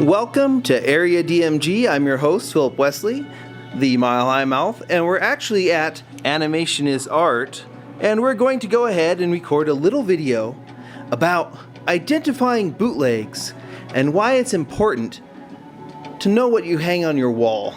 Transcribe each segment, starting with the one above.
Welcome to Area DMG. I'm your host, Philip Wesley, the Mile High Mouth, and we're actually at Animation is Art, and we're going to go ahead and record a little video about identifying bootlegs and why it's important to know what you hang on your wall.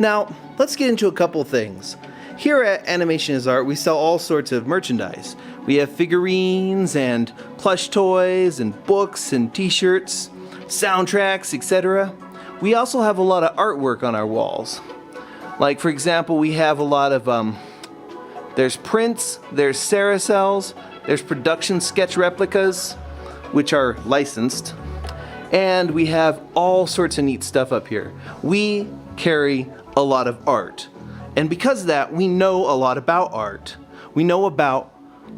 Now, let's get into a couple things. Here at Animation is Art, we sell all sorts of merchandise. We have figurines and plush toys and books and t-shirts, soundtracks, etc. We also have a lot of artwork on our walls. Like, for example, we have a lot of, there's prints, there's sericels, there's production sketch replicas, which are licensed, and we have all sorts of neat stuff up here. We carry a lot of art, and because of that, we know a lot about art. We know about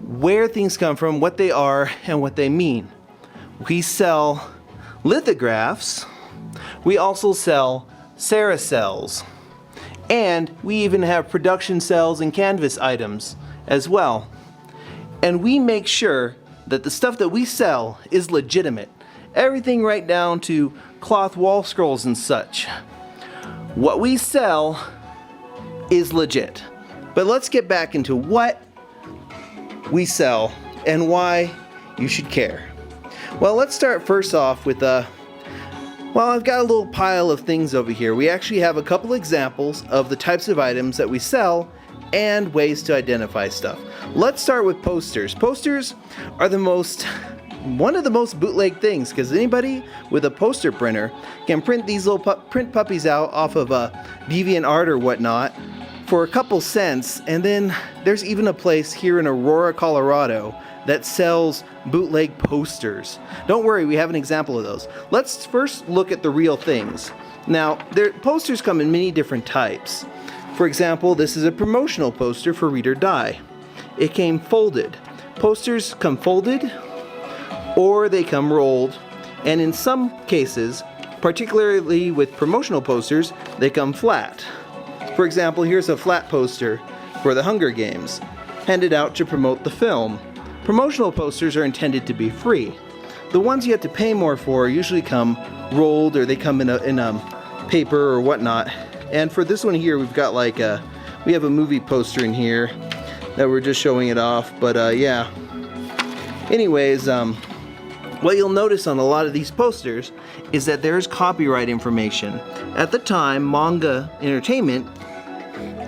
where things come from, what they are, and what they mean. We sell lithographs, we also sell sericels, and we even have production cells and canvas items as well. And we make sure that the stuff that we sell is legitimate. Everything right down to cloth wall scrolls and such. What we sell is legit. But let's get back into what we sell and why you should care. Well, let's start first off with well, I've got a little pile of things over here. We actually have a couple examples of the types of items that we sell and ways to identify stuff. Let's start with posters. Posters are one of the most bootleg things, because anybody with a poster printer can print these little print puppies out off of DeviantArt or whatnot for a couple cents, and then there's even a place here in Aurora, Colorado that sells bootleg posters. Don't worry, we have an example of those. Let's first look at the real things. Now, posters come in many different types. For example, this is a promotional poster for Read or Die. It came folded. Posters come folded or they come rolled, and in some cases, particularly with promotional posters, they come flat. For example, here's a flat poster for the Hunger Games, handed out to promote the film. Promotional posters are intended to be free. The ones you have to pay more for usually come rolled, or they come in a paper or whatnot. And for this one here, we've got we have a movie poster in here that we're just showing it off. But yeah. Anyways, what you'll notice on a lot of these posters is that there's copyright information. At the time, Manga Entertainment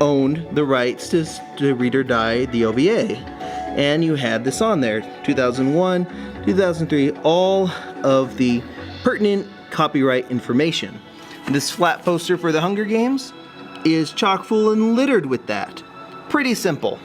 owned the rights to Read or Die, the OVA. And you had this on there, 2001, 2003, all of the pertinent copyright information. This flat poster for the Hunger Games is chock full and littered with that. Pretty simple.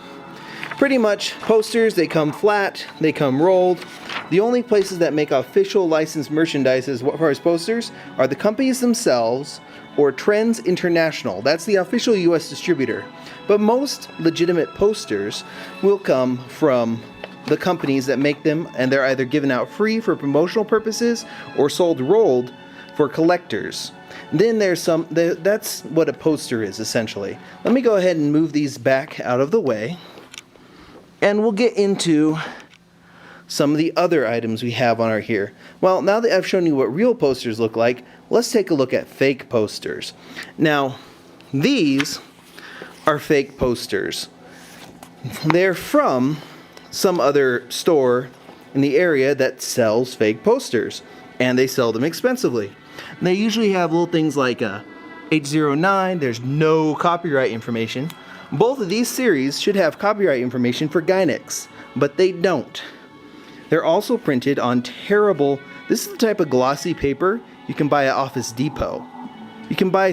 Pretty much, posters, they come flat, they come rolled. The only places that make official licensed merchandise as far as posters are the companies themselves or Trends International. That's the official US distributor. But most legitimate posters will come from the companies that make them, and they're either given out free for promotional purposes or sold rolled for collectors. Then there's that's what a poster is essentially. Let me go ahead and move these back out of the way, and we'll get into some of the other items we have on our here. Well, now that I've shown you what real posters look like, let's take a look at fake posters. Now, these are fake posters. They're from some other store in the area that sells fake posters, and they sell them expensively. And they usually have little things like H09, there's no copyright information. Both of these series should have copyright information for Gynex, but they don't. They're also printed on this is the type of glossy paper you can buy at Office Depot. You can buy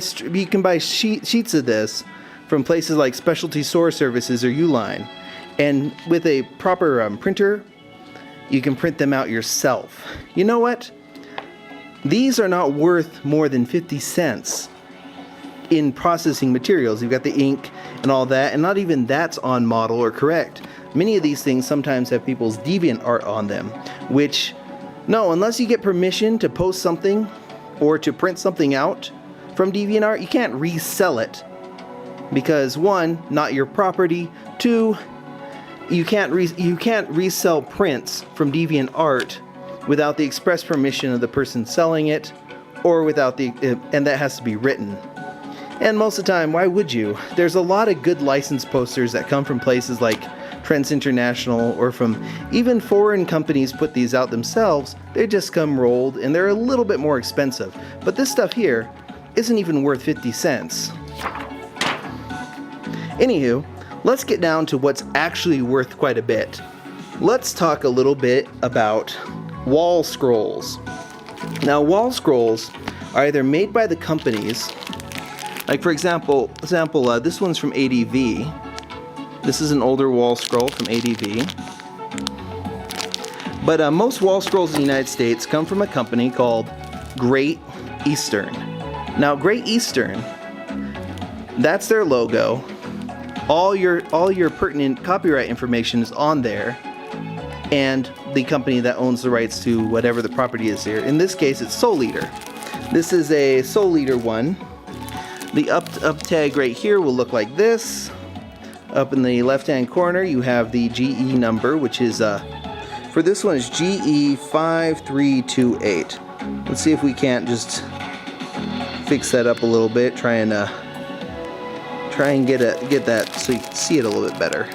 sheets of this from places like Specialty Store Services or Uline. And with a proper printer, you can print them out yourself. You know what? These are not worth more than 50 cents in processing materials. You've got the ink and all that, and not even that's on model or correct. Many of these things sometimes have people's DeviantArt on them, which, no, unless you get permission to post something or to print something out from DeviantArt, you can't resell it. Because one, not your property. Two, you can't resell prints from DeviantArt without the express permission of the person selling it, or without the, and that has to be written. And most of the time, why would you? There's a lot of good license posters that come from places like Trends International, or from even foreign companies put these out themselves. They just come rolled and they're a little bit more expensive. But this stuff here isn't even worth 50 cents. Anywho, let's get down to what's actually worth quite a bit. Let's talk a little bit about wall scrolls. Now, wall scrolls are either made by the companies, like for example, this one's from ADV. This is an older wall scroll from ADV. But most wall scrolls in the United States come from a company called Great Eastern. Now, Great Eastern, that's their logo. All your pertinent copyright information is on there, and the company that owns the rights to whatever the property is here. In this case, it's Soul Eater. This is a Soul Eater one. The up tag right here will look like this. Up in the left-hand corner, you have the GE number, which is for this one is GE5328. Let's see if we can't just fix that up a little bit. Try and get that so you can see it a little bit better.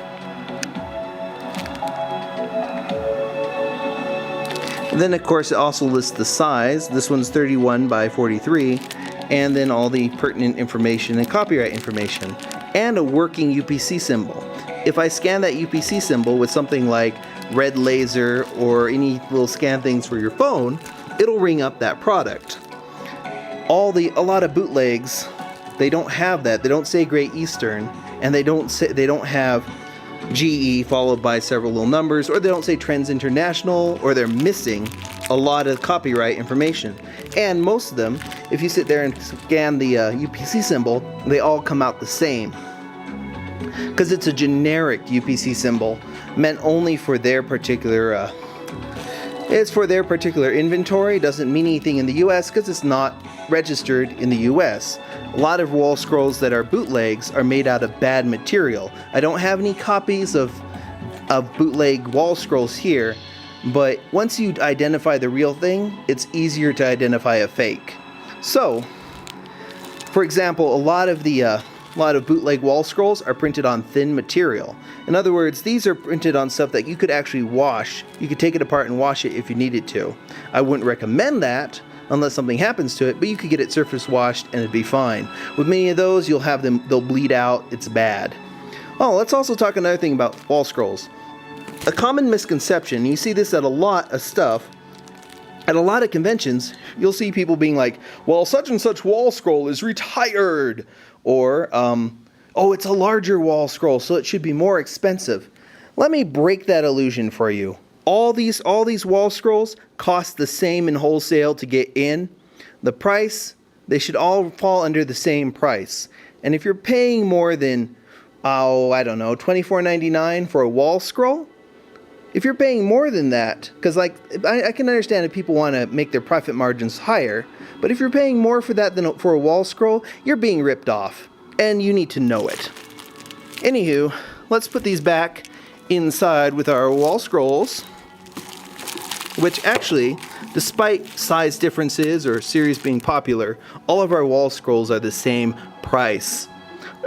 And then of course it also lists the size. This one's 31 by 43, and then all the pertinent information and copyright information, and a working UPC symbol. If I scan that UPC symbol with something like red laser or any little scan things for your phone, it'll ring up that product. A lot of bootlegs, they don't have that. They don't say Great Eastern, and they don't have GE followed by several little numbers, or they don't say Trends International, or they're missing a lot of copyright information. And most of them, if you sit there and scan the UPC symbol, they all come out the same, because it's a generic UPC symbol meant only for their particular it's for their particular inventory. It doesn't mean anything in the US because it's not registered in the US. A lot of wall scrolls that are bootlegs are made out of bad material. I don't have any copies of bootleg wall scrolls here, but once you identify the real thing, it's easier to identify a fake. So, for example, a lot of bootleg wall scrolls are printed on thin material. In other words, these are printed on stuff that you could actually wash. You could take it apart and wash it if you needed to. I wouldn't recommend that unless something happens to it, but you could get it surface washed and it'd be fine. With many of those, they'll bleed out. It's bad. Oh, let's also talk another thing about wall scrolls. A common misconception, you see this at a lot of stuff, at a lot of conventions, you'll see people being like, well, such and such wall scroll is retired, or oh, it's a larger wall scroll, so it should be more expensive. Let me break that illusion for you. All these wall scrolls cost the same in wholesale to get in. The price, they should all fall under the same price. And if you're paying more than, I don't know, $24.99 for a wall scroll, if you're paying more than that, because like I can understand if people want to make their profit margins higher, but if you're paying more for that than for a wall scroll, you're being ripped off, and you need to know it. Anywho, let's put these back inside with our wall scrolls, which actually, despite size differences or series being popular, all of our wall scrolls are the same price,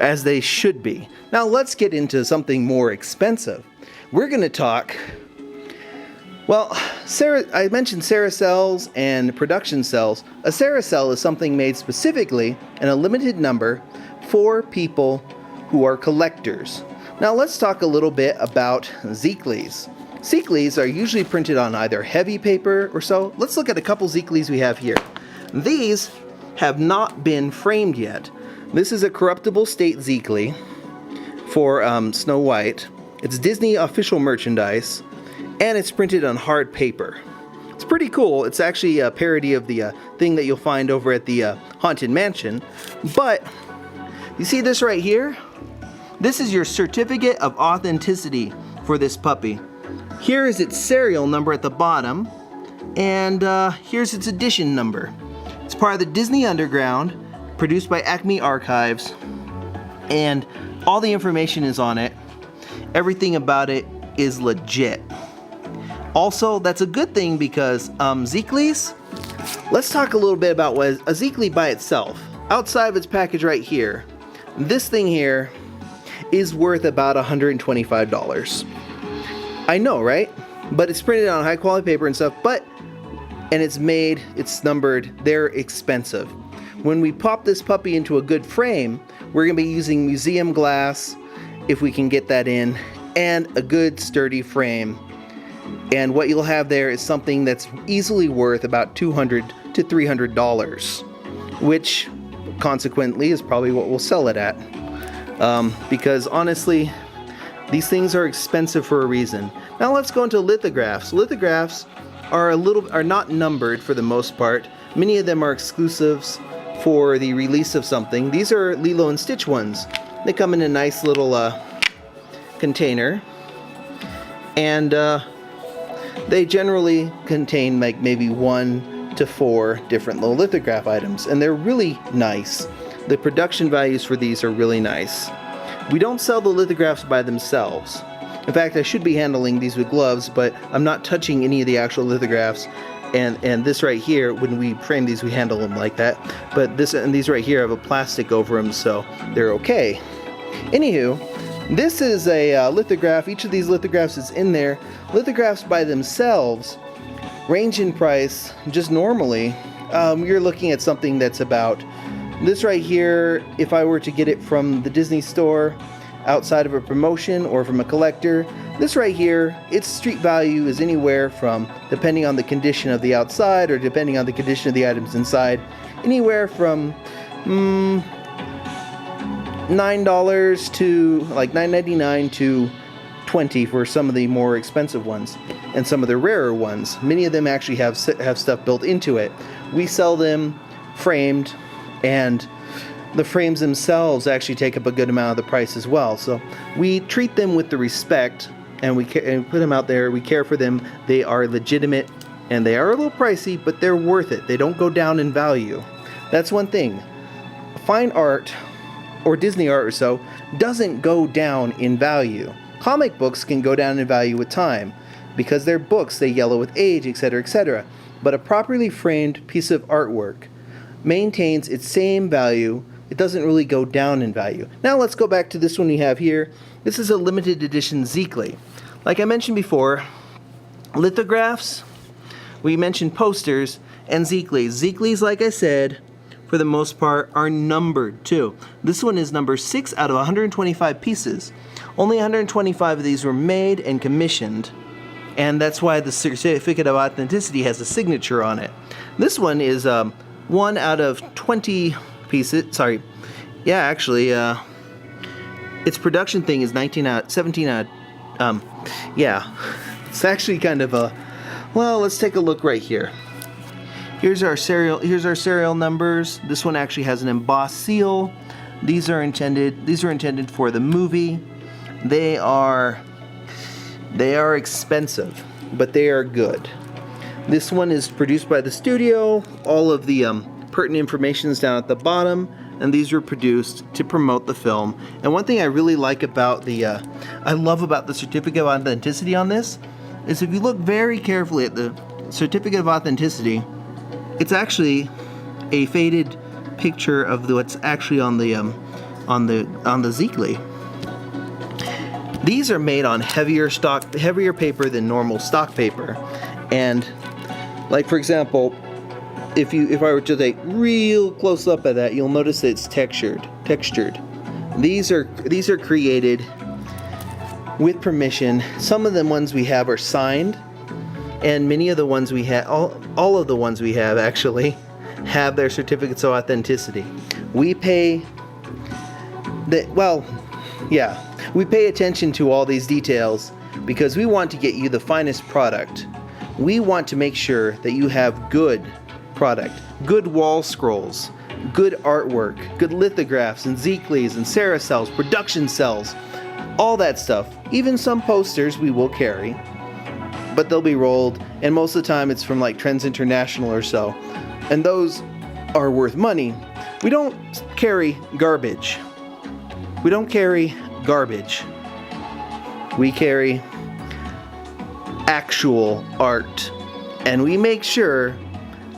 as they should be. Now let's get into something more expensive. We're going to talk, well, I mentioned sericels and production cells. A sericel is something made specifically in a limited number for people who are collectors. Now let's talk a little bit about glicees. Glicees are usually printed on either heavy paper or so. Let's look at a couple glicees we have here. These have not been framed yet. This is a corruptible state glice for Snow White. It's Disney official merchandise, and it's printed on hard paper. It's pretty cool. It's actually a parody of the thing that you'll find over at the Haunted Mansion. But you see this right here? This is your certificate of authenticity for this puppy. Here is its serial number at the bottom, and here's its edition number. It's part of the Disney Underground, produced by Acme Archives, and all the information is on it. Everything about it is legit. Also, that's a good thing because glicees, Let's talk a little bit about what is a Zeekly by itself. Outside of its package right here, this thing here is worth about $125. I know, right? But it's printed on high quality paper and stuff, and it's made, it's numbered, they're expensive. When we pop this puppy into a good frame, we're gonna be using museum glass, if we can get that in, and a good sturdy frame. And what you'll have there is something that's easily worth about $200 to $300, which consequently is probably what we'll sell it at. Because honestly, these things are expensive for a reason. Now let's go into lithographs. Lithographs are not numbered for the most part. Many of them are exclusives for the release of something. These are Lilo and Stitch ones. They come in a nice little container, and they generally contain like maybe 1 to 4 different little lithograph items, and they're really nice. The production values for these are really nice. We don't sell the lithographs by themselves. In fact, I should be handling these with gloves, but I'm not touching any of the actual lithographs. And this right here, when we frame these, we handle them like that. But this and these right here have a plastic over them, so they're okay. Anywho, this is a lithograph. Each of these lithographs is in there. Lithographs by themselves range in price just normally. You're looking at something that's about this right here. If I were to get it from the Disney store outside of a promotion or from a collector, this right here, its street value is anywhere from, depending on the condition of the outside or depending on the condition of the items inside, anywhere from $9 to like $9.99 to $20 for some of the more expensive ones, and some of the rarer ones. Many of them actually have stuff built into it. We sell them framed, and the frames themselves actually take up a good amount of the price as well. So we treat them with the respect, and we put them out there. We care for them. They are legitimate, and they are a little pricey, but they're worth it. They don't go down in value. That's one thing. Fine art, or Disney art or so, doesn't go down in value. Comic books can go down in value with time, because they're books, they yellow with age, etc., etc. But a properly framed piece of artwork maintains its same value. It doesn't really go down in value. Now let's go back to this one we have here. This is a limited edition Zeekly. Like I mentioned before, lithographs, we mentioned posters, and Zeeklies. Zeeklies, like I said, for the most part, are numbered too. This one is number 6 out of 125 pieces. Only 125 of these were made and commissioned, and that's why the certificate of authenticity has a signature on it. This one is 1 out of 20 pieces. Sorry, yeah, actually, its production thing is 17 out. Yeah, it's actually kind of a. Well, let's take a look right here. Here's our serial numbers. This one actually has an embossed seal. These are intended for the movie. They are expensive, but they are good. This one is produced by the studio. All of the pertinent information is down at the bottom, and these were produced to promote the film. And one thing I really like about I love about the certificate of authenticity on this is if you look very carefully at the certificate of authenticity, it's actually a faded picture of what's actually on the Zeekly. These are made on heavier paper than normal stock paper, and like for example, if I were to take real close up at that, you'll notice that it's textured. These are created with permission. Some of the ones we have are signed, and many of the ones we have, all of the ones we have actually have their certificates of authenticity. We pay we pay attention to all these details because we want to get you the finest product. We want to make sure that you have good product, good wall scrolls, good artwork, good lithographs and Zeeklies and sericels, production cells, all that stuff. Even some posters we will carry, but they'll be rolled, and most of the time it's from like Trends International or so, and those are worth money. We don't carry garbage. We don't carry garbage. We carry actual art, and we make sure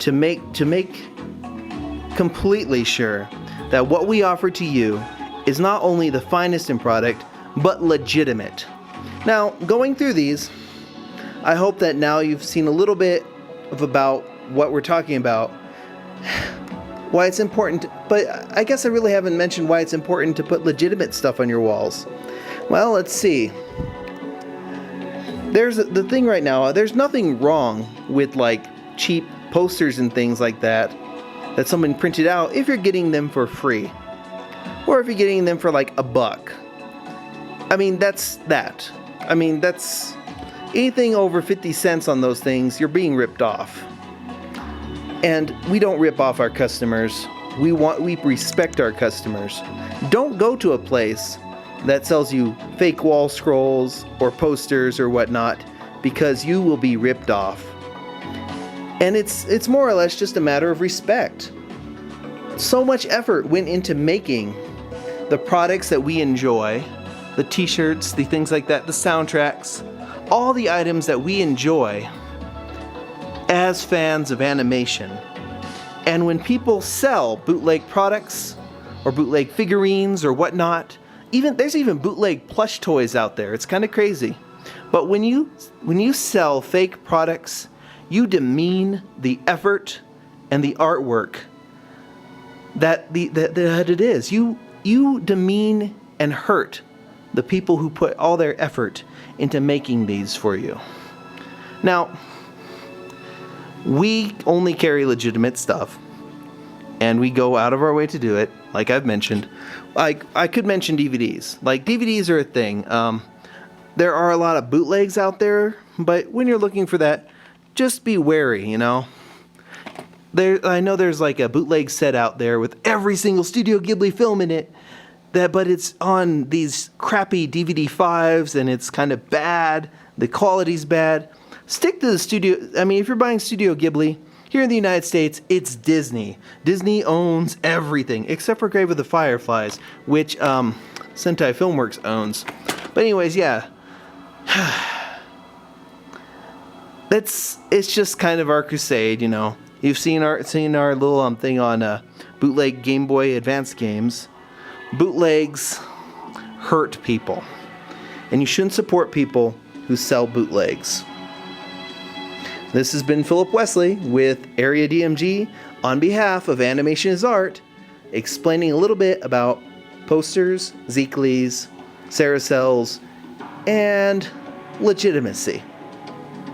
to make completely sure that what we offer to you is not only the finest in product, but legitimate. Now, going through these, I hope that now you've seen a little bit of about what we're talking about, why it's important, but I guess I really haven't mentioned why it's important to put legitimate stuff on your walls. Well, let's see. There's the thing right now, there's nothing wrong with like cheap posters and things like that someone printed out if you're getting them for free. Or if you're getting them for like $1. I mean, that's that. I mean, that's anything over 50 cents on those things, you're being ripped off. And we don't rip off our customers. We respect our customers. Don't go to a place that sells you fake wall scrolls or posters or whatnot, because you will be ripped off. And it's more or less just a matter of respect. So much effort went into making the products that we enjoy, the t-shirts, the things like that, the soundtracks, all the items that we enjoy as fans of animation. And when people sell bootleg products or bootleg figurines or whatnot, there's even bootleg plush toys out there. It's kind of crazy. But when you sell fake products, you demean the effort and the artwork that it is. You demean and hurt the people who put all their effort into making these for you. Now, we only carry legitimate stuff, and we go out of our way to do it, like I've mentioned. I could mention DVDs. Like, DVDs are a thing. There are a lot of bootlegs out there, but when you're looking for that, just be wary, you know. I know there's like a bootleg set out there with every single Studio Ghibli film in it, but it's on these crappy DVD 5s, and it's kind of bad. The quality's bad. Stick to the studio. I mean, if you're buying Studio Ghibli, here in the United States, it's Disney. Disney owns everything, except for Grave of the Fireflies, which Sentai Filmworks owns. But anyways, yeah. It's just kind of our crusade, you know. You've seen our little thing on bootleg Game Boy Advance games. Bootlegs hurt people, and you shouldn't support people who sell bootlegs. This has been Philip Wesley with Area DMG on behalf of Animation is Art, explaining a little bit about posters, glicees, sericels, and legitimacy.